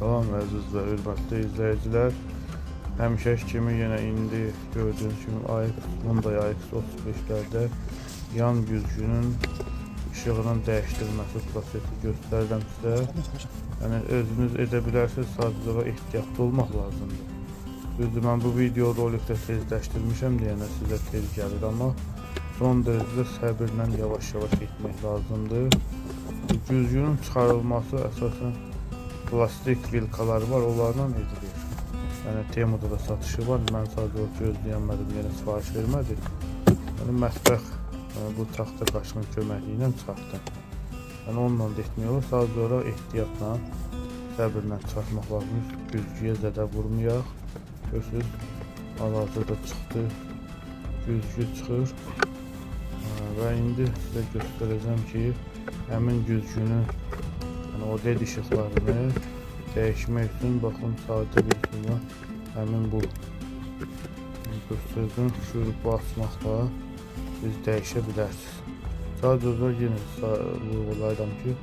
Salam əziz və hörmətli izləyicilər. Həmişəki kimi yenə indi gördüyünüz kimi Hyundai iX35-lərdə yan güzgünün işığının dəyişdirilməsi prosesi göstərirəm sizə. Yəni özünüz edə bilərsiniz, sadəcə və ehtiyatlı olmaq lazımdır. Düzdür, mən bu video rolikdə tezləşdirmişəm deyənə sizə tez gəlir, amma son dərəcədə səbirlə yavaş-yavaş etmək lazımdır. Güzgünün çıxarılması əsasən plastik vilkalar var, onlarla edilir. Yəni Temuda da satışı var. Mən sadəcə gözləyənmədim, yenə sifariş vermədim. Yəni mətbəx bu taxta qaşının köməkliyi ilə çıxartdım. Yəni onunla da etmək olur. Sadəcə olaraq ehtiyatla, səbirlə çıxartmaq lazımdır. Güzgüyə zədə vurmayaq. Görürsünüz, hal-hazırda çıxdı. Güzgü çıxır. Və indi sizə göstərəcəm ki, həmin güzgünün o led işıqlarını dəyişmək üçün baxın, sadə bir üsulla həmin bu göstərdim şurubu açmaqla biz dəyişə bilərsiniz. Sadəcə yenə vurğulayıram ki,